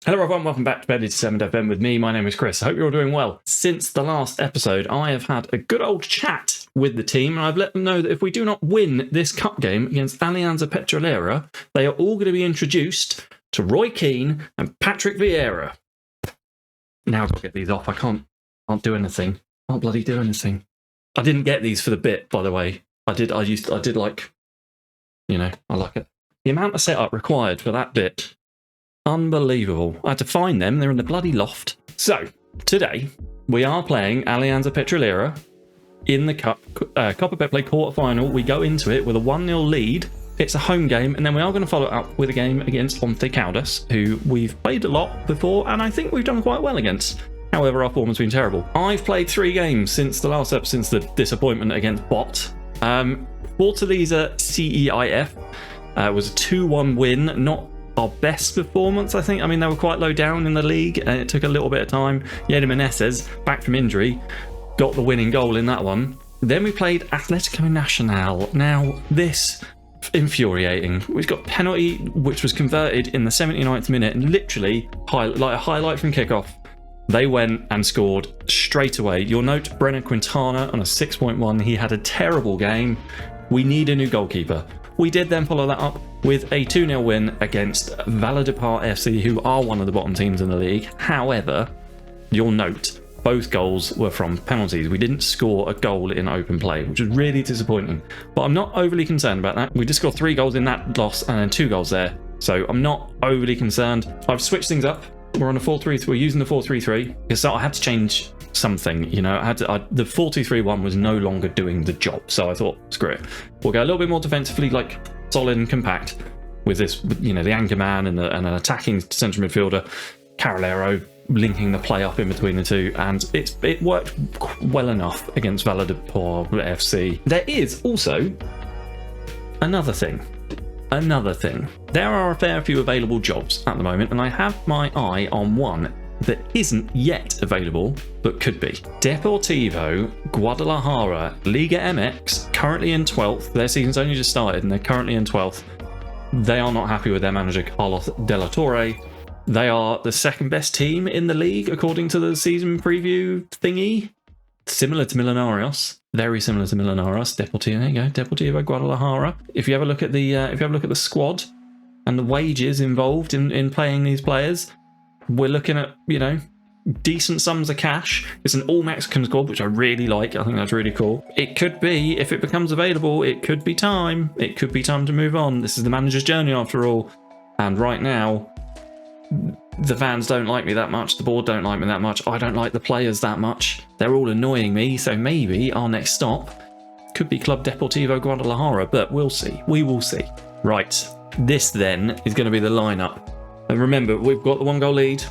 Hello everyone, welcome back to FairlyDeterminedFM with me. My name is Chris. I hope you're all doing well. Since the last episode, I have had a good old chat with the team, and I've let them know that if we do not win this cup game against Alianza Petrolera, they are all going to be introduced to Roy Keane and Patrick Vieira. Now I've got to get these off. I can't do anything. Can't bloody do anything. I didn't get these for the bit, by the way. I did like, I like it. The amount of setup required for that bit, unbelievable. I had to find them. They're in the bloody loft. So, today, we are playing Alianza Petrolera in the Copa Betplay quarterfinal. We go into it with a 1-0 lead. It's a home game, and then we are going to follow it up with a game against Once Caldas, who we've played a lot before, and I think we've done quite well against. However, our form has been terrible. I've played 3 games since the last episode, since the disappointment against Bot. Fortaleza CEIF was a 2-1 win, not our best performance, I think. I mean, they were quite low down in the league, and it took a little bit of time. Yeda Meneses, back from injury, got the winning goal in that one. Then we played Atletico Nacional. Now, this infuriating. We've got penalty, which was converted in the 79th minute, and literally, like a highlight from kickoff, they went and scored straight away. You'll note Brennan Quintana on a 6.1. He had a terrible game. We need a new goalkeeper. We did then follow that up with a 2-0 win against Valledupar FC, who are one of the bottom teams in the league. However, you'll note both goals were from penalties. We didn't score a goal in open play, which was really disappointing. But I'm not overly concerned about that. We just scored 3 goals in that loss and then 2 goals there. So I'm not overly concerned. I've switched things up. We're on a 4-3-3. We're using the 4-3-3 because I had to change something. The 4-2-3 one was no longer doing the job, so I thought, screw it. We'll go a little bit more defensively, like solid and compact, with this, the anchor man and an attacking central midfielder, Carolero, linking the play up in between the two, and it worked well enough against Valledupar FC. There is also another thing. There are a fair few available jobs at the moment, and I have my eye on one that isn't yet available, but could be. Deportivo Guadalajara, Liga MX, currently in 12th. Their season's only just started, and they're currently in 12th. They are not happy with their manager, Carlos de la Torre. They are the second best team in the league, according to the season preview thingy. Similar to Millonarios, very similar to Millonarios. Deportivo, there you go, Deportivo Guadalajara. If you ever look at the squad and the wages involved in playing these players, we're looking at decent sums of cash. It's an all Mexican squad, which I really like. I think that's really cool. It could be, if it becomes available, it could be time. It could be time to move on. This is the manager's journey after all, and right now, the fans don't like me that much, the board don't like me that much, I don't like the players that much. They're all annoying me, so maybe our next stop could be Club Deportivo Guadalajara, but we'll see. We will see. Right, this then is going to be the lineup. And remember, we've got the 1-goal lead.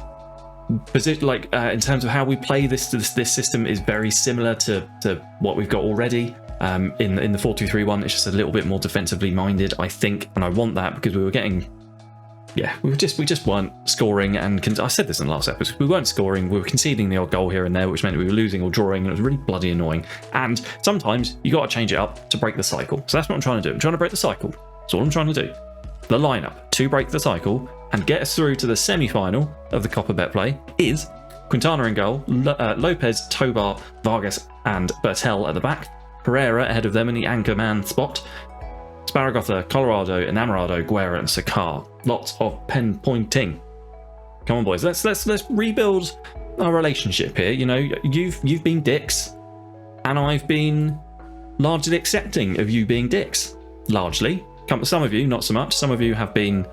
In terms of how we play this system is very similar to what we've got already. In the 4-2-3-1, it's just a little bit more defensively minded, I think, and I want that because we were getting... Yeah, we just weren't scoring, and I said this in the last episode. We weren't scoring. We were conceding the odd goal here and there, which meant we were losing or drawing, and it was really bloody annoying. And sometimes you got to change it up to break the cycle. So that's what I'm trying to do. I'm trying to break the cycle. That's all I'm trying to do. The lineup to break the cycle and get us through to the semi-final of the Copa Betplay is Quintana in goal, Lopez, Tobar, Vargas, and Bertel at the back. Pereira ahead of them in the anchor man spot. Sparagotha, Colorado, Enamorado, Guerra, and Sakar. Lots of pen pointing. Come on, boys. Let's rebuild our relationship here. You've been dicks, and I've been largely accepting of you being dicks. Largely. Some of you, not so much. Some of you have been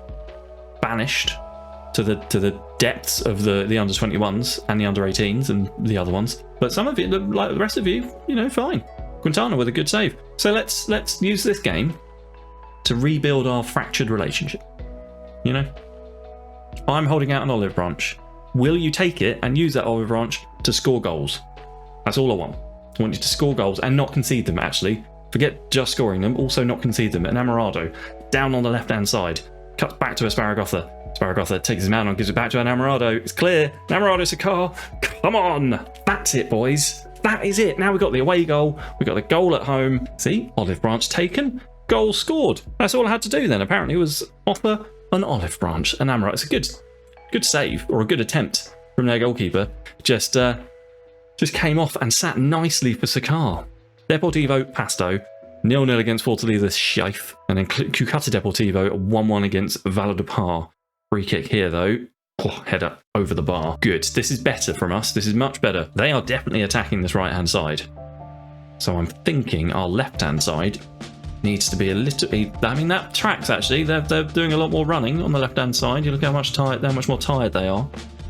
banished to the depths of the under 21s and the under 18s and the other ones. But some of you, like the rest of you, fine. Quintana with a good save. So let's use this game to rebuild our fractured relationship. I'm holding out an olive branch. Will you take it and use that olive branch to score goals? That's all I want. I want you to score goals and not concede them, actually. Forget just scoring them, also not concede them. Enamorado, down on the left-hand side, cuts back to Sparagotha. Sparagotha takes his man on, gives it back to Enamorado. It's clear. Enamorado Sakar. Come on. That's it, boys. That is it. Now we've got the away goal. We've got the goal at home. See? Olive branch taken. Goal scored. That's all I had to do then, apparently, was offer an olive branch. Enamorado. It's a good save, or a good attempt from their goalkeeper. Just came off and sat nicely for Sakar. Deportivo Pasto, 0-0 against Fortaleza Scheif, and then Cucata Deportivo 1-1 against Valledupar. Free kick here though. Oh, header over the bar. Good. This is better from us. This is much better. They are definitely attacking this right-hand side. So I'm thinking our left-hand side needs to be a little bit... I mean, that tracks, actually. They're doing a lot more running on the left-hand side. You look how much more tired they are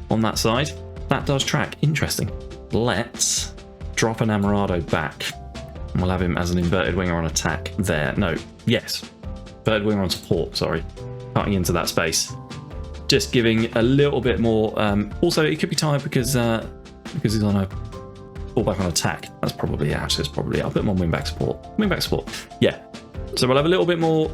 on that side. That does track. Interesting. Let's drop an Amorado back. And we'll have him as an inverted winger on attack there. No. Yes. Inverted winger on support, sorry. Cutting into that space. Just giving a little bit more. Also, he could be tired because he's on a fullback on attack. That's probably it. It's probably it. I'll put him on wing back support. Wing back support. Yeah. So we'll have a little bit more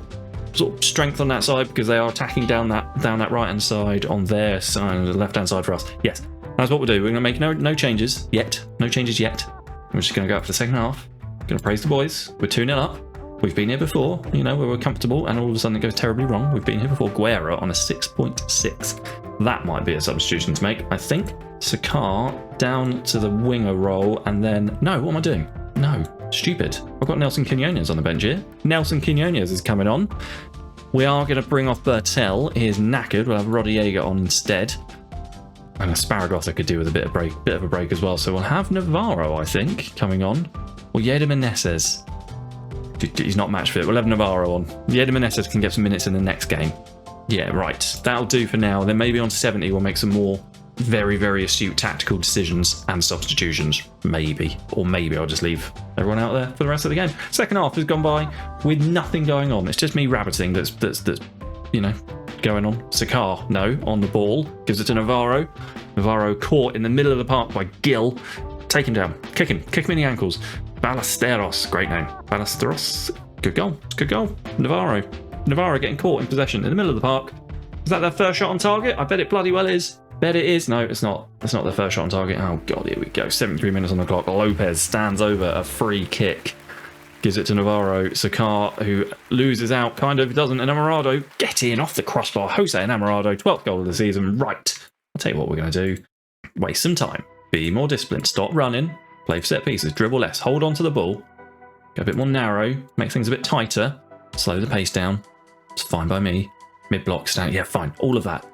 sort of strength on that side because they are attacking down that right hand side on their side, the left hand side for us. Yes. That's what we'll do. We're going to make no changes yet. No changes yet. We're just going to go up for the second half. Going to praise the boys. We're 2-0 up. We've been here before, we were comfortable, and all of a sudden it goes terribly wrong. We've been here before. Guerra on a 6.6. That might be a substitution to make, I think. Sakar down to the winger role, and then... No, what am I doing? No, stupid. I've got Nelson Quinones on the bench here. Nelson Quinones is coming on. We are going to bring off Bertel. He is knackered. We'll have Rodiega on instead. And Asparagus I could do with a bit of a break as well. So we'll have Navarro, I think, coming on. Or Yeda Meneses. He's not match fit. We'll have Navarro on. Yeda Meneses can get some minutes in the next game. Yeah, right. That'll do for now. Then maybe on 70 we'll make some more very, very astute tactical decisions and substitutions. Maybe. Or maybe I'll just leave everyone out there for the rest of the game. Second half has gone by with nothing going on. It's just me rabbiting that's going on. Sakar, no, on the ball. Gives it to Navarro. Navarro caught in the middle of the park by Gil. Take him down. Kick him in the ankles. Ballesteros, great name. Ballesteros, good goal. Navarro getting caught in possession in the middle of the park. Is that their first shot on target? I bet it bloody well is. Bet it is. No, it's not. It's not their first shot on target. Oh god, here we go. 73 minutes on the clock. Lopez stands over a free kick. Gives it to Navarro. Sakar, who loses out, kind of doesn't. And Amorado get in off the crossbar. Jose and Amorado, 12th goal of the season. Right. I'll tell you what we're going to do. Waste some time. Be more disciplined. Stop running. Play for set pieces, dribble less, hold on to the ball, go a bit more narrow, make things a bit tighter, slow the pace down. It's fine by me. Mid-block, stand, yeah, fine. All of that.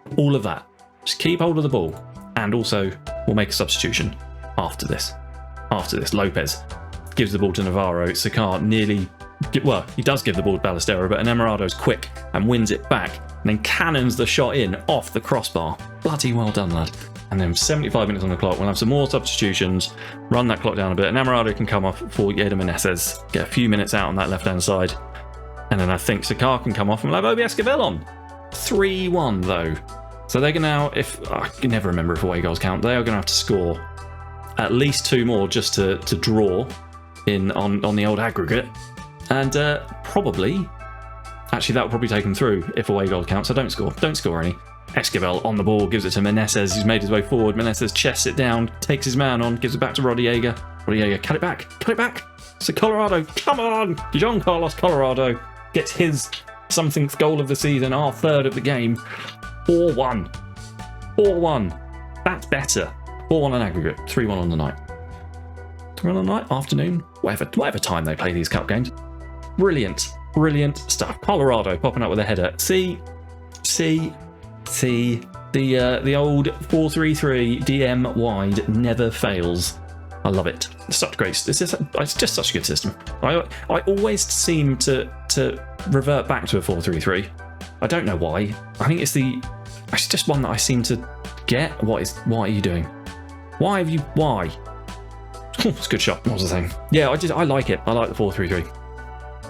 Just keep hold of the ball. And also, we'll make a substitution after this. Lopez gives the ball to Navarro. Sakar he does give the ball to Ballestero, but Enamorado's quick and wins it back, and then cannons the shot in off the crossbar. Bloody well done, lad. And then 75 minutes on the clock, we'll have some more substitutions, run that clock down a bit. And Amorado can come off for Yeda Meneses, get a few minutes out on that left-hand side. And then I think Sakar can come off and we'll have Obi Esquivel on. 3-1 though. So they're going to now, I can never remember if away goals count, they are going to have to score at least 2 more just to draw on the old aggregate. And probably, actually that will probably take them through if away goals count, so don't score any. Esquivel on the ball, gives it to Meneses, who's made his way forward. Meneses chests it down, takes his man on, gives it back to Rodiega. Rodiega, cut it back. So Colorado, come on! John Carlos Colorado gets his somethingth goal of the season, our third of the game. 4-1. That's better. 4-1 on aggregate, 3-1 on the night. 3-1 on the night, afternoon, whatever time they play these cup games. Brilliant stuff. Colorado popping up with a header. See, the old 4-3-3 DM wide never fails. I love it. It's such great. It's just such a good system. I always seem to revert back to a 4-3-3. I don't know why. I think it's just one that I seem to get. What are you doing? Why? It's a good shot. What was I saying? Yeah, I like it. I like the 4-3-3.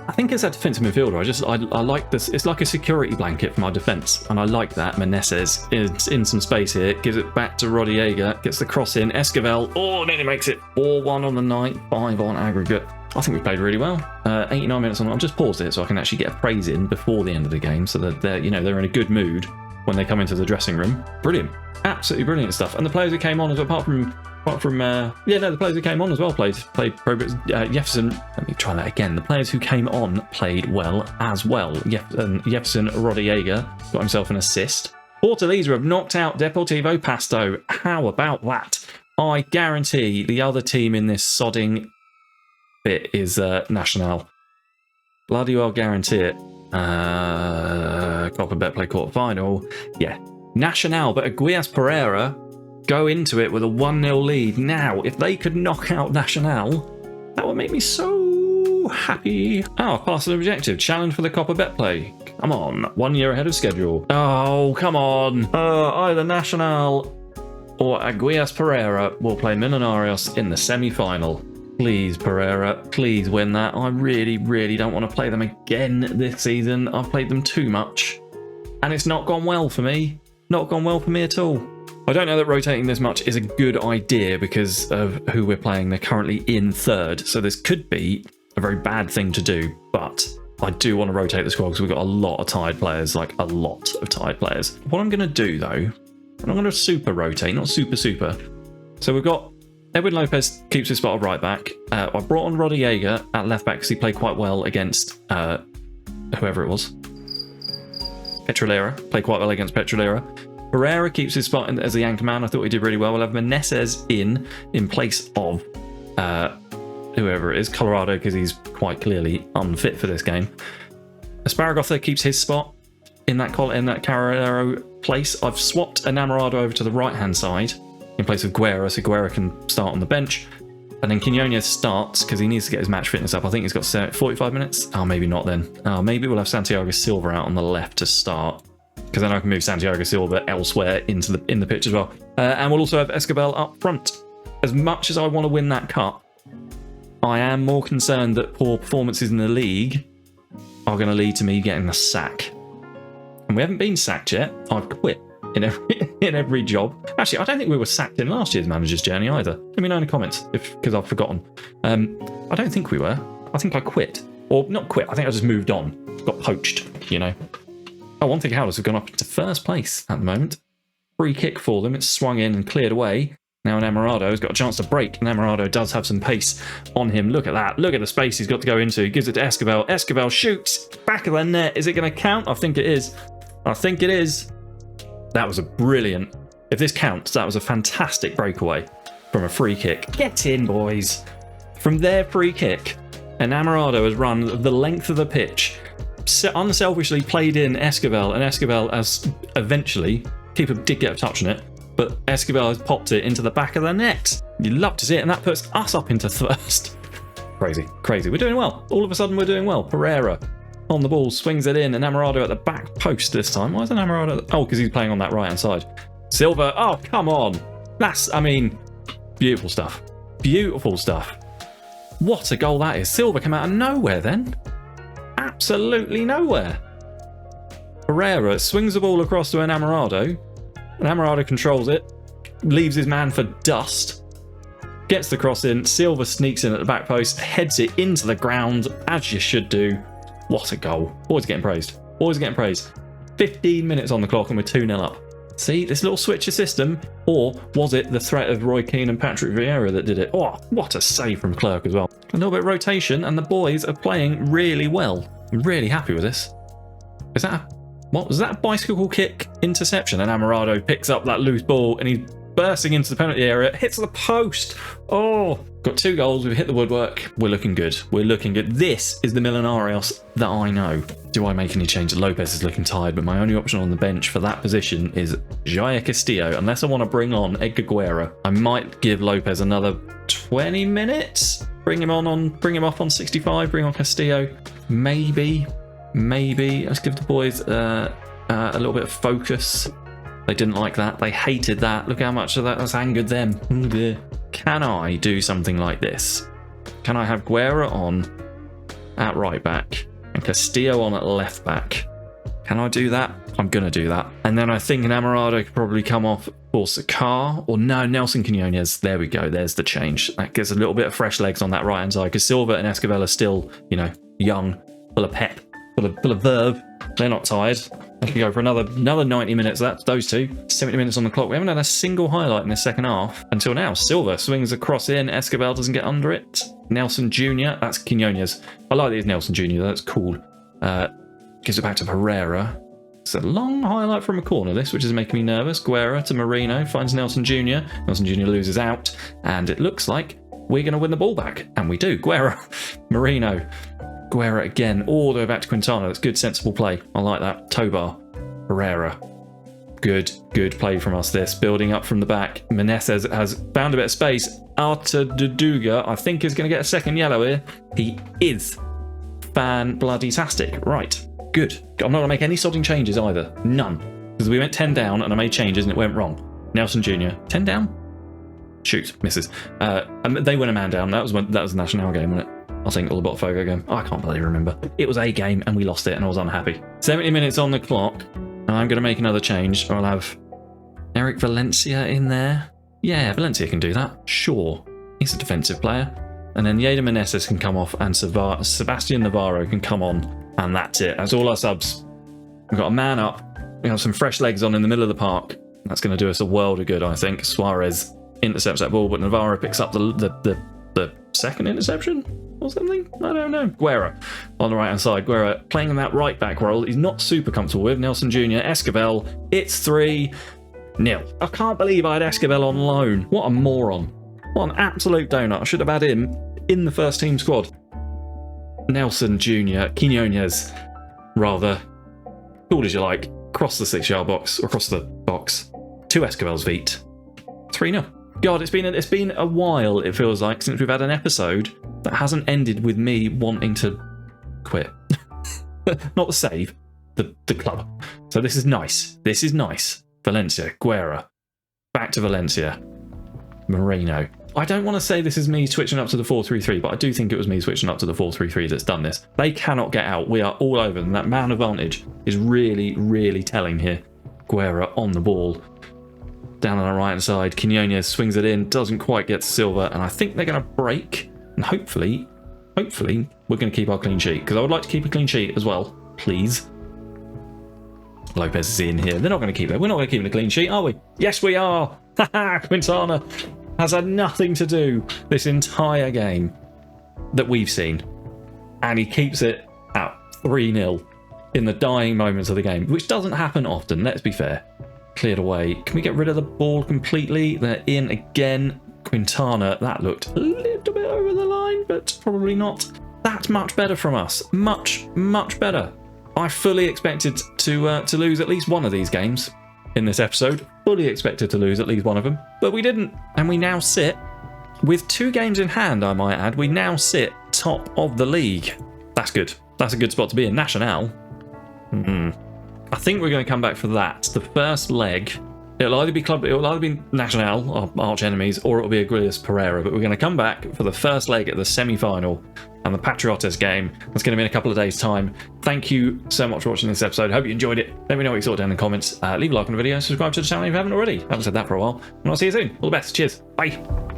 I think as a defensive midfielder, I like this. It's like a security blanket for my defence, and I like that. Meneses is in some space here, gives it back to Rodiega, gets the cross in. Esquivel, nearly makes it. 4-1 on the night, 5 on aggregate. I think we played really well. 89 minutes on. I'll just pause it so I can actually get a praise in before the end of the game, so that they're in a good mood when they come into the dressing room. Brilliant, absolutely brilliant stuff. And the players who came on, apart from the players who came on as well played progress. Jefferson, let me try that again. The players who came on played well as well. Jefferson Rodiega got himself an assist. Fortaleza have knocked out Deportivo Pasto. How about that? I guarantee the other team in this sodding bit is Nacional. Bloody well guarantee it. Copa Betplay quarter-final. Yeah. Nacional, but Aguias Pereira go into it with a 1-0 lead. Now, if they could knock out Nacional, that would make me so happy. Oh, I've passed an objective. Challenge for the Copa Betplay. Come on. 1 year ahead of schedule. Oh, come on. Either Nacional or Aguias Pereira will play Millonarios in the semi-final. Please, Pereira, please win that. I really, really don't want to play them again this season. I've played them too much. And it's not gone well for me. Not gone well for me at all. I don't know that rotating this much is a good idea because of who we're playing. They're currently in third. So this could be a very bad thing to do. But I do want to rotate the squad because we've got a lot of tired players. Like a lot of tired players. What I'm going to do though, I'm going to super rotate, not super. So we've got Edwin Lopez keeps his spot at right back. I brought on Roddy Jaeger at left back because he played quite well against whoever it was. Petrolera. Played quite well against Petrolera. Pereira keeps his spot as the anchor man. I thought he did really well. We'll have Meneses in place of whoever it is, Colorado, because he's quite clearly unfit for this game. Asparagotha keeps his spot in that Carrero place. I've swapped Enamorado over to the right-hand side in place of Guerra, so Guerra can start on the bench. And then Quinones starts because he needs to get his match fitness up. I think he's got 45 minutes. Oh, maybe not then. Oh, maybe we'll have Santiago Silva out on the left to start because then I can move Santiago Silva elsewhere in the pitch as well. And we'll also have Escobar up front. As much as I want to win that cup, I am more concerned that poor performances in the league are going to lead to me getting a sack. And we haven't been sacked yet. I've quit in every job. Actually, I don't think we were sacked in last year's manager's journey either. Let me know in the comments because I've forgotten. I don't think we were. I think I quit. Or not quit, I think I just moved on. Got poached, you know. Oh, one thing Howlers have gone up into first place at the moment. Free kick for them. It's swung in and cleared away. Now Enamorado has got a chance to break. Enamorado does have some pace on him. Look at that. Look at the space he's got to go into. He gives it to Escobar. Escobar shoots. Back of the net. Is it going to count? I think it is. I think it is. That was a brilliant... If this counts, that was a fantastic breakaway from a free kick. Get in, boys. From their free kick, Enamorado has run the length of the pitch, unselfishly played in Escobar, and Escobar has eventually... Keeper did get a touch on it, but Escobar has popped it into the back of the net. You love to see it, and that puts us up into first. Crazy, crazy. We're doing well. All of a sudden, we're doing well. Pereira on the ball, swings it in. Enamorado at the back post this time. Why is Enamorado? Oh, because he's playing on that right-hand side. Silva. Oh, come on. That's, I mean, beautiful stuff. Beautiful stuff. What a goal that is. Silva came out of nowhere then. Absolutely nowhere. Pereira swings the ball across to Enamorado. Enamorado controls it. Leaves his man for dust. Gets the cross in. Silva sneaks in at the back post. Heads it into the ground, as you should do. What a goal. Always getting praised. Always getting praised. 15 minutes on the clock and we're 2-0 up. See, this little switcher system, or was it the threat of Roy Keane and Patrick Vieira that did it? Oh, what a save from Clerk as well. A little bit of rotation and the boys are playing really well. I'm really happy with this. Is that what was that? Bicycle kick interception? And Enamorado picks up that loose ball and he's bursting into the penalty area, hits the post. Oh, got 2 goals. We've hit the woodwork. We're looking good. We're looking good. This is the Millonarios that I know. Do I make any changes? Lopez is looking tired, but my only option on the bench for that position is Jair Castillo. Unless I want to bring on Edgar Guerra, I might give Lopez another 20 minutes. Bring him off on 65. Bring on Castillo. Maybe. Let's give the boys a little bit of focus. They didn't like that. They hated that. Look how much of that has angered them. Can I do something like this? Can I have Guerra on at right back and Castillo on at left back? Can I do that? I'm going to do that. And then I think Enamorado could probably come off for Sakar. Or no, Nelson Quinones. There we go. There's the change. That gives a little bit of fresh legs on that right-hand side because Silva and Escobar are still, you know, young, full of pep, full of verve. They're not tired. I can go for another 90 minutes. That's those two. 70 minutes on the clock. We haven't had a single highlight in the second half until now. Silva swings across in. Escobar doesn't get under it. Nelson Jr. That's Quinones. I like these Nelson Jr. That's cool. Gives it back to Pereira. It's a long highlight from a corner, this, which is making me nervous. Guerra to Marino, finds Nelson Jr. Nelson Jr. loses out, and it looks like we're going to win the ball back. And we do. Guerra, Marino, Guerra again, all the way back to Quintana. That's good, sensible play. I like that. Tobar, Herrera. Good play from us, this. Building up from the back. Meneses has found a bit of space. Artaduduga, I think, is going to get a second yellow here. He is. Fan-bloody-tastic. Right. Good. I'm not going to make any sodding changes either. None. Because we went 10 down and I made changes and it went wrong. Nelson Jr. 10 down? Shoot. Misses. And they went a man down. That was the National game, wasn't it? I think, or the Botafogo game. Oh, I can't bloody remember. It was a game and we lost it and I was unhappy. 70 minutes on the clock. And I'm going to make another change. I'll have Eric Valencia in there. Yeah, Valencia can do that. Sure. He's a defensive player. And then Yeda Meneses can come off and Sebastian Navarro can come on. And that's it. That's all our subs. We've got a man up. We have some fresh legs on in the middle of the park. That's going to do us a world of good, I think. Suarez intercepts that ball, but Navarro picks up the second interception or something? I don't know. Guerra on the right-hand side. Guerra playing in that right-back role he's not super comfortable with. Nelson Jr., Escobar. It's 3-0. I can't believe I had Escobar on loan. What a moron. What an absolute donut. I should have had him in the first team squad. Nelson Jr., Quinones, rather. Called as you like. Across the 6-yard box, or across the box. To Escobar's feet. 3-0. God, it's been a while, it feels like, since we've had an episode that hasn't ended with me wanting to quit. Not the save, the club. So this is nice. This is nice. Valencia, Guerra, back to Valencia, Marino. I don't want to say this is me switching up to the 4-3-3, but I do think it was me switching up to the 4-3-3 that's done this. They cannot get out. We are all over them. That man advantage is really, really telling here. Guerra on the ball. Down on the right-hand side, Quinones swings it in, doesn't quite get to Silva, and I think they're going to break, and hopefully, we're going to keep our clean sheet, because I would like to keep a clean sheet as well, please. Lopez is in here. They're not going to keep it. We're not going to keep a clean sheet, are we? Yes, we are! Haha, Quintana has had nothing to do this entire game that we've seen, and he keeps it at 3-0 in the dying moments of the game, which doesn't happen often, let's be fair. Cleared away. Can we get rid of the ball completely? They're in again. Quintana, that looked a little bit over the line, but probably not. That's much better from us. Much, much better. I fully expected to lose at least one of these games in this episode. Fully expected to lose at least one of them, but we didn't. And we now sit, with 2 games in hand, I might add, we now sit top of the league. That's good. That's a good spot to be in. Nacional. I think we're going to come back for that. The first leg, it'll either be Nacional, our arch enemies, or it'll be Aguilas Pereira. But we're going to come back for the first leg at the semi-final and the Patriotas game. That's going to be in a couple of days' time. Thank you so much for watching this episode. Hope you enjoyed it. Let me know what you thought down in the comments. Leave a like on the video, subscribe to the channel if you haven't already. I haven't said that for a while. And I'll see you soon. All the best. Cheers. Bye.